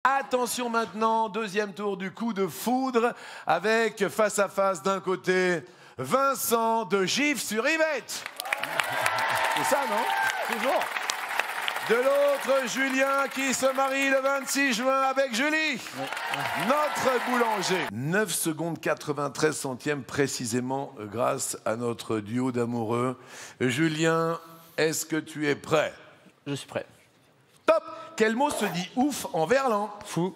Attention maintenant, deuxième tour du coup de foudre, avec face à face d'un côté, Vincent de Gif-sur-Yvette. C'est ça, non? Toujours. De l'autre, Julien qui se marie le 26 juin avec Julie, notre boulanger. 9 secondes 93 centièmes précisément grâce à notre duo d'amoureux. Julien, est-ce que tu es prêt? Je suis prêt. Top! Quel mot se dit ouf en verlan? Fou.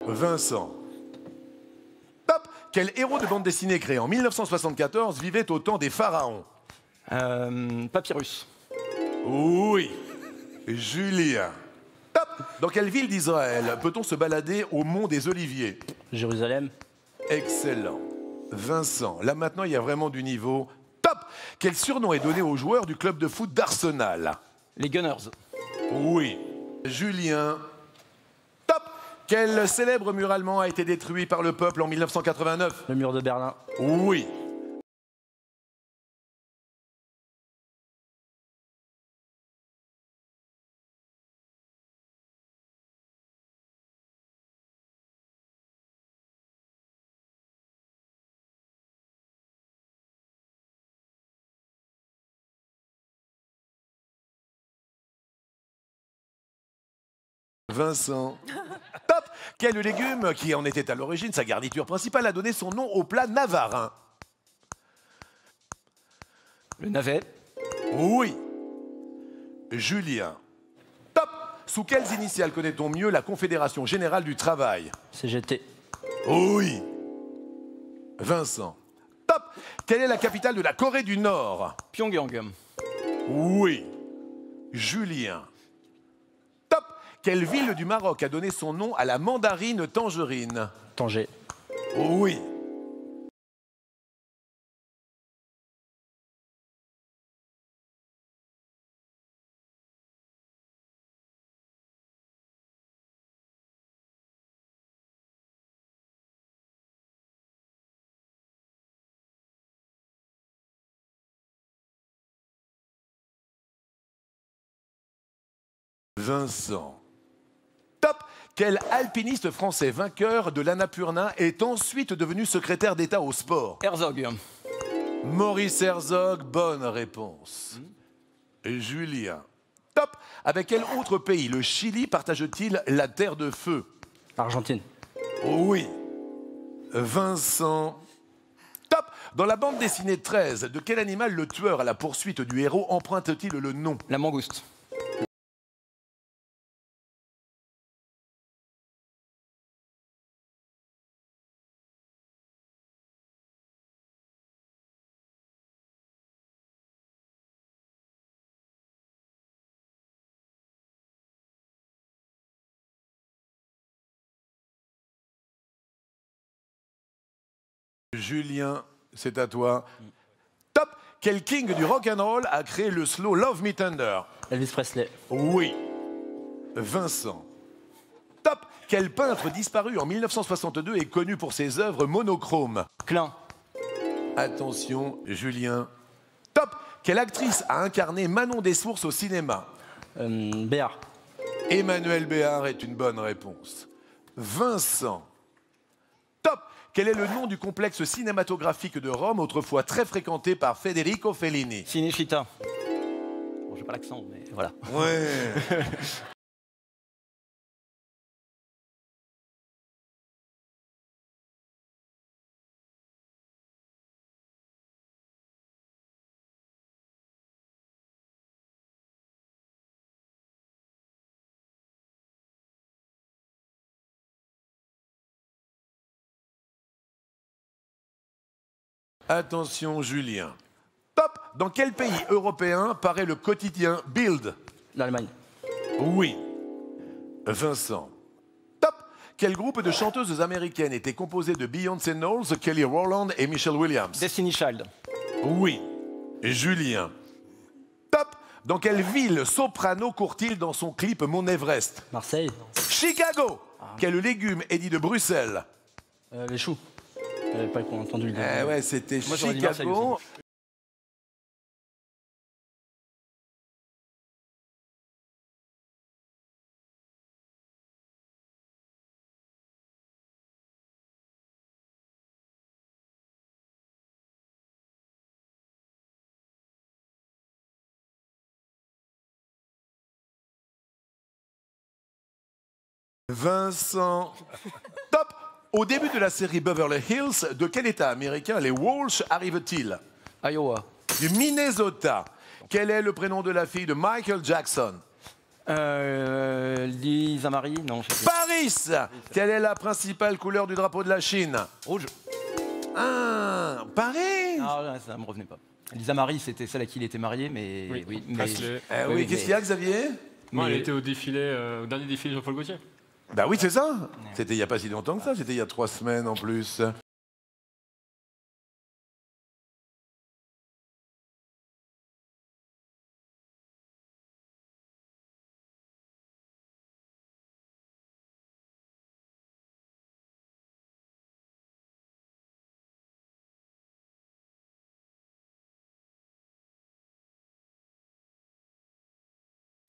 Vincent. Top! Quel héros de bande dessinée créé en 1974 vivait au temps des pharaons? Papyrus. Oui. Julien. Top! Dans quelle ville d'Israël peut-on se balader au mont des Oliviers? Jérusalem. Excellent. Vincent, là maintenant il y a vraiment du niveau. Top! Quel surnom est donné aux joueurs du club de foot d'Arsenal? Les Gunners. Oui. Julien. Top! Quel célèbre mur allemand a été détruit par le peuple en 1989? Le mur de Berlin. Oui. Vincent. Top! Quel légume, qui en était à l'origine sa garniture principale, a donné son nom au plat navarin? Le navet. Oui. Julien. Top! Sous quelles initiales connaît-on mieux la Confédération Générale du Travail? CGT. Oui. Vincent. Top! Quelle est la capitale de la Corée du Nord? Pyongyang. Oui. Julien. Top! Quelle ville du Maroc a donné son nom à la mandarine tangerine? Tanger. Oui. Vincent. Top! Quel alpiniste français vainqueur de l'Annapurna est ensuite devenu secrétaire d'État au sport? Herzog. Maurice Herzog, bonne réponse. Julien. Top! Avec quel autre pays le Chili partage-t-il la terre de feu? Argentine. Oui. Vincent. Top! Dans la bande dessinée 13, de quel animal le tueur à la poursuite du héros emprunte-t-il le nom? La mangouste. Julien, c'est à toi. Top! Quel king du rock'n'roll a créé le slow Love Me Tender? Elvis Presley. Oui. Vincent. Top! Quel peintre disparu en 1962 est connu pour ses œuvres monochromes? Klein. Attention, Julien. Top! Quelle actrice a incarné Manon Dessources au cinéma? Béard. Emmanuel Béard est une bonne réponse. Vincent. Top! Quel est le nom du complexe cinématographique de Rome, autrefois très fréquenté par Federico Fellini? Cinecittà. Bon, j'ai pas l'accent, mais voilà. Ouais. Attention, Julien. Top! Dans quel pays européen paraît le quotidien Bild? L'Allemagne. Oui. Vincent. Top! Quel groupe de chanteuses américaines était composé de Beyoncé Knowles, Kelly Rowland et Michelle Williams? Destiny Child. Oui. Julien. Top. Dans quelle ville Soprano court-il dans son clip Mon Everest? Marseille. Chicago. Quel légume est dit de Bruxelles? Les choux. J'avais pas entendu le dire. Eh ouais, c'était Moi, j'aurais dit Marseille Chicago. aussi. Vincent. Top. Au début de la série Beverly Hills, de quel État américain les Walsh arrivent-ils? Iowa. Du Minnesota. Quel est le prénom de la fille de Michael Jackson? Lisa Marie. Non, je sais pas. Paris. Quelle est la principale couleur du drapeau de la Chine? Rouge. Ah, Paris. Ah, ouais, ça me revenait pas. Lisa Marie, c'était celle à qui il était marié, mais oui. Mais... Presley. Oui, qu'est-ce qu'il y a, Xavier? Moi, mais- elle était au défilé, au dernier défilé de Jean-Paul Gaultier. Bah oui, c'est ça. C'était il n'y a pas si longtemps que ça, c'était il y a 3 semaines en plus.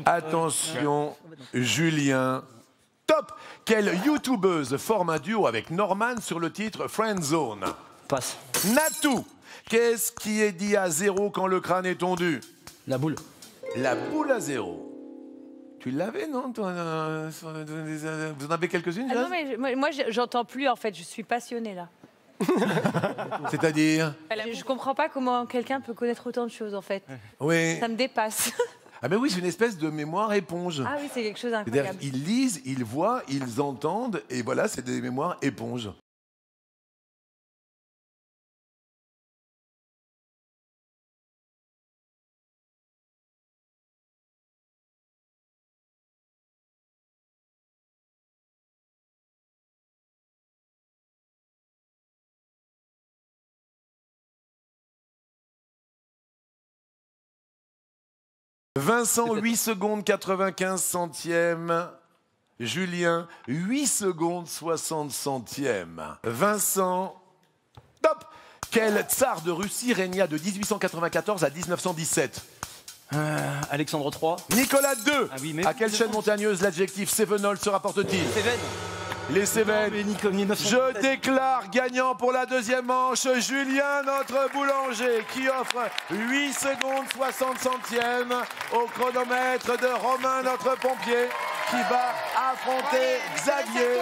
Attention, Julien. Top. Quelle youtubeuse forme un duo avec Norman sur le titre Friendzone? Passe. Natou. Qu'est-ce qui est dit à zéro quand le crâne est tondu? La boule. La boule à zéro. Tu l'avais, non toi, vous en avez quelques-unes, Ah non, Jazz? mais moi, j'entends plus, en fait. Je suis passionnée, là. C'est-à-dire? Je comprends pas comment quelqu'un peut connaître autant de choses, en fait. Oui. Ça me dépasse. Ah ben oui, c'est une espèce de mémoire éponge. Ah oui, c'est quelque chose C'est-à-dire, d'incroyable. ils lisent, ils voient, ils entendent, et voilà, c'est des mémoires éponges. Vincent, 8 secondes 95 centièmes. Julien, 8 secondes 60 centièmes. Vincent, top. Quel tsar de Russie régna de 1894 à 1917? Alexandre III. Nicolas II. Ah oui, mais- À quelle chaîne montagneuse l'adjectif Cévenol se rapporte-t-il? Cévennes. Les Cévennes. Mais Nico, 1917. Je déclare gagnant pour la deuxième manche Julien, notre boulanger, qui offre 8 secondes 60 centièmes au chronomètre de Romain, notre pompier, qui va affronter Xavier.